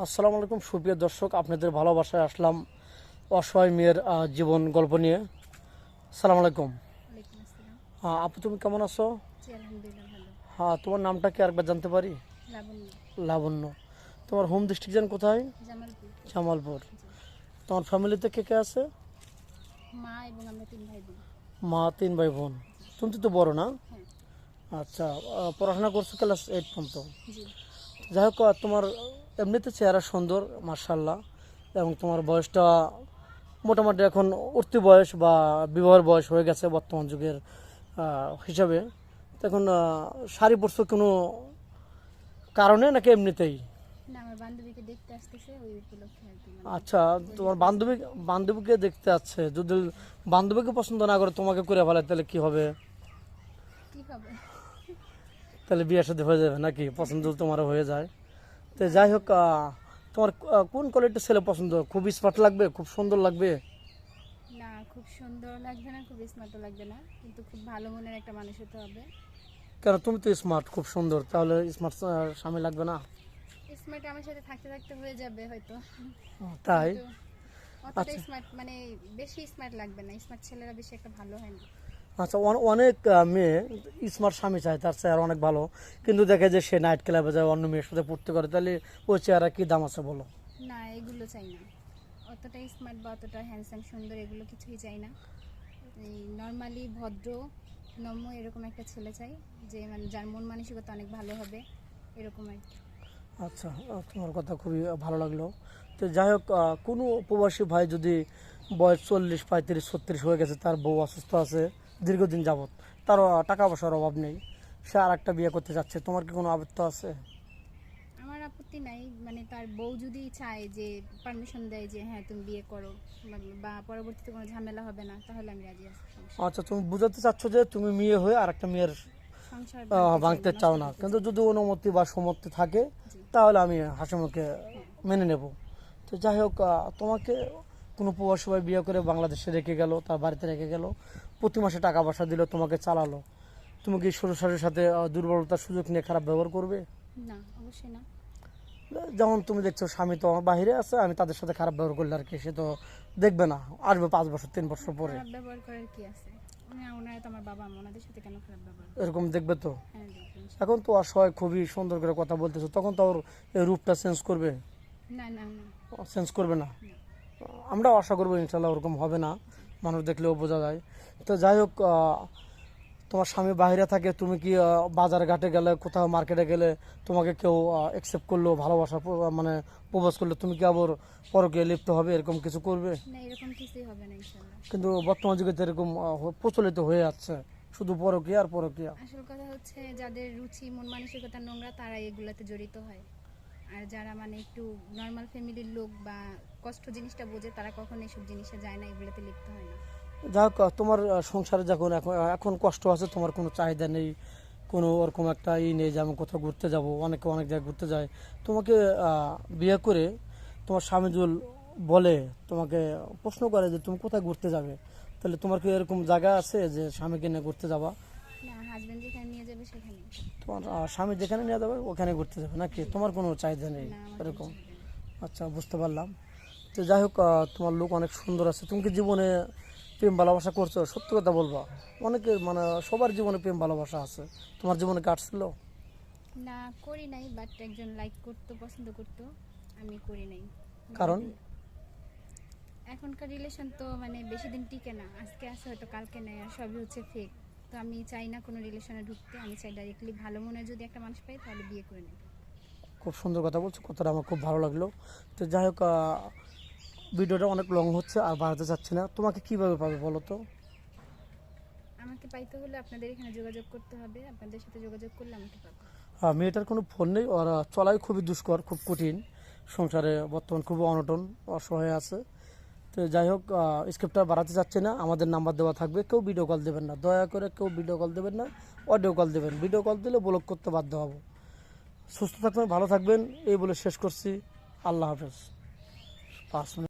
আসসালামু আলাইকুম সুপ্রিয় দর্শক, আপনাদের ভালোবাসায় আসলাম অসহায় মেয়ের জীবন গল্প নিয়ে। আসসালামু আলাইকুম। ওয়ালাইকুম আসসালাম। আপু, তুমি কেমন আছো? জি, আলহামদুলিল্লাহ ভালো। হ্যাঁ, তোমার নামটা কি আরেকবার জানতে পারি? লাবণ্য। লাবণ্য। তোমার হোম ডিস্ট্রিক্ট যেন কোথায়? জামালপুর। জামালপুর। জি। তোমার ফ্যামিলিতে কে কে আছে? মা এবং আমরা 3 ভাই বোন। মা, 3 ভাই বোন। তুমি তো বড় না? হ্যাঁ। আচ্ছা, পড়াশোনা করছো ক্লাস 8 পর্যন্ত? জি। যাই হোক, তোমার এমনিতে চেহারা সুন্দর মার্শাল্লাহ, এবং তোমার বয়সটা মোটামুটি এখন উঠতি বয়স বা বিবাহের বয়স হয়ে গেছে বর্তমান যুগের হিসাবে। তো এখন শাড়ি পরছো কোনো কারণে নাকি এমনিতেই? না, আমার বান্ধবীকে দেখতে আসতেছে ওই উপলক্ষে আর কি, আচ্ছা, তোমার বান্ধবীকে দেখতে আছে, যদি বান্ধবীকে পছন্দ না করে তোমাকে করে ফেলে তাহলে কি হবে? কি হবে? তাহলে বিয়ে শাদী হয়ে যাবে নাকি, পছন্দ তোমারও হয়ে যায়? তো যাই হোক, তোমার কোন কোয়ালিটির ছেলে পছন্দ? খুব স্মার্ট লাগবে, খুব সুন্দর লাগবে? না, খুব সুন্দর লাগবে না, খুব স্মার্টও লাগবে না, কিন্তু খুব ভালো মনের একটা মানুষ হতে হবে। কেন, তুমি তো স্মার্ট, খুব সুন্দর, তাহলে স্মার্ট স্বামী লাগবে না? স্মার্ট আমার সাথে থাকতে থাকতে হয়ে যাবে হয়তো, তাই? কিন্তু অতটা আচ্ছা স্মার্ট মানে বেশি স্মার্ট লাগবে না। স্মার্ট ছেলেরা বেশি একটা ভালো হয় না। আচ্ছা, অনেক মেয়ে স্মার্ট স্বামী চায়, তার চেহারা অনেক ভালো, কিন্তু দেখে যে সে নাইট ক্লাবে যায়, অন্য মেয়ের সাথে পড়তে করে, তাহলে ওই চেহারা কি দাম আছে বলো? না, এগুলো চাই না। অতটা স্মার্ট বা অতটা হ্যান্ডসাম সুন্দর এগুলো কিছুই চাই না। এই নর্মালি ভদ্র নম্র এরকম একটা ছেলে চাই, যে মানে যার মন মানসিকতা অনেক ভালো হবে, এরকম আর কি। আচ্ছা, তোমার কথা খুবই ভালো লাগলো। তো যাই হোক, কোনো প্রবাসী ভাই যদি বয়স 40, 35, 36 হয়ে গেছে, তার বউ অসুস্থ আছে দীর্ঘদিন যাবত, তার টাকা পয়সার অভাব নেই, সে আর একটা বিয়ে করতে চাচ্ছে, তোমার কি কোনো আপত্তি আছে? আমার আপত্তি নাই, মানে তার বউ যদি চায়, যে পারমিশন দেয় যে হ্যাঁ তুমি বিয়ে করো, বা পরবর্তীতে কোনো ঝামেলা হবে না, তাহলে আমি রাজি আছি। আচ্ছা, তুমি বুঝাতে চাচ্ছ যে তুমি মেয়ে হয়ে আর একটা মেয়ের সংসার ভাঙতে চাই ভাঙতে না, চাও নষ্ট না, করতে কিন্তু চাই না। যদি অনুমতি বা সম্মতি থাকে জি। তাহলে আমি হাসিমুখে হ্যাঁ। মেনে নেব। তো যাই হোক, তোমাকে কোনো প্রবাসী ভাই বিয়ে করে বাংলাদেশে রেখে গেল, তার বাড়িতে রেখে গেল, প্রতি মাসে টাকা পয়সা দিল, তোমাকে চালালো, তুমি কি শ্বশুরের সাথে দুর্বলতার সুযোগ নিয়ে খারাপ ব্যবহার করবে? না, অবশ্যই না। যেমন তুমি দেখছো স্বামী তো আমার বাইরে আছে, আমি তাদের সাথে খারাপ ব্যবহার করলে আর কি, সে তো দেখবে না, আসবে 5 বছর 3 বছর পরে, খারাপ ব্যবহার করার কি আছে? ওনারা তো আমার বাবা মা, ওনাদের সাথে কেন খারাপ ব্যবহার? এরকম দেখবে তো। হ্যাঁ, দেখবেন। এখন তো অসহায়, খুবই সুন্দর করে কথা বলতেছো, তখন তো ওর এই রূপটা চেঞ্জ করবে? না না না। চেঞ্জ করবে না? না। আমরা আশা করবো ইনশাল্লাহ ওরকম হবে না, মানুষ দেখলেও বোঝা যায়। তো যাই হোক, তোমার স্বামী বাইরে থাকে, তুমি কি বাজার ঘাটে গেলে, কোথাও মার্কেটে গেলে, তোমাকে কেউ অ্যাকসেপ্ট করলো, ভালোবাসা মানে প্রপোজ করলো, তুমি কি আবার পরকে লিপ্ত হবে, এরকম কিছু করবে? না, এরকম কিছুই হবে না ইনশাল্লাহ। কিন্তু বর্তমান যুগে তো এরকম প্রচলিত হয়ে যাচ্ছে, শুধু পরকীয়া আর পরকীয়া। আসল কথা হচ্ছে, যাদের রুচি মন মানসিকতা নোংরা তারা এগুলাতে জড়িত হয়। আর যারা মানে একটু নর্মাল ফ্যামিলির লোক বা কষ্ট জিনিসটা বোঝে, তারা কখনো এইসব জিনিসে যায় না, এগুলাতে লিপ্ত হয় না। যাই হোক, তোমার সংসারে যখন এখন এখন কষ্ট আছে, তোমার কোনো চাহিদা নেই, কোনো ওরকম একটা নেই যে আমি কোথাও ঘুরতে যাব, অনেকে অনেক জায়গায় ঘুরতে যায়, তোমাকে বিয়ে করে তোমার স্বামী যদি বলে, তোমাকে প্রশ্ন করে যে তুমি কোথায় ঘুরতে যাবে, তাহলে তোমার কি এরকম জায়গা আছে যে স্বামীকে নিয়ে ঘুরতে যাবা? না, হাজবেন্ড যেখানে নিয়ে যাবে সেখানে। তোমার স্বামী যেখানে নিয়ে যাবে ওখানে ঘুরতে যাবে নাকি, তোমার কোনো চাহিদা নেই না, আমার কোনো এরকম? চাহিদা নেই। আচ্ছা, বুঝতে পারলাম। তো যাই হোক, তোমার লোক অনেক সুন্দর আছে, তুমি কি জীবনে প্রেম ভালোবাসা করছো? সত্যি কথা বলবা, অনেকের মানে সবার জীবনে প্রেম ভালোবাসা আছে, তোমার জীবনে কাটছিল? না, করি নাই, বাট একজন লাইক করতো, পছন্দ করতো, আমি করি নাই। কারণ? এখনকার রিলেশন তো মানে বেশি দিন টিকে না, আজকে আছে হয়তো কালকে নেই, আর সবই হচ্ছে ফেক। তো আমি চাই না কোনো রিলেশনে ঢুকতে, আমি চাই ডাইরেক্টলি ভালো মনে যদি একটা মানুষ পাই তাহলে বিয়ে করে নেব। খুব সুন্দর কথা বলছো, কথাটা আমার খুব ভালো লাগলো। তো যাই হোক, ভিডিওটা অনেক লং হচ্ছে, আর বাড়াতে চাচ্ছি না, তোমাকে কিভাবে পাবে বলো তো? আমাকে পাইতে হলে আপনাদের এখানে যোগাযোগ করতে হবে, আপনাদের সাথে যোগাযোগ করলে আমাকে পাবো। মেয়েটার কোনো ফোন নেই, ওর চলাই খুবই দুষ্কর, খুব কঠিন, সংসারে বর্তমান খুব অনটন, অসহায় আছে। তো যাই হোক, স্ক্রিপ্টটা বাড়াতে চাচ্ছি না, আমাদের নাম্বার দেওয়া থাকবে, কেউ ভিডিও কল দেবেন না, দয়া করে কেউ ভিডিও কল দেবেন না, অডিও কল দেবেন, ভিডিও কল দিলে ব্লক করতে বাধ্য হব। সুস্থ থাকবেন, ভালো থাকবেন, এই বলে শেষ করছি। আল্লাহ হাফেজ। 5 মিনিট।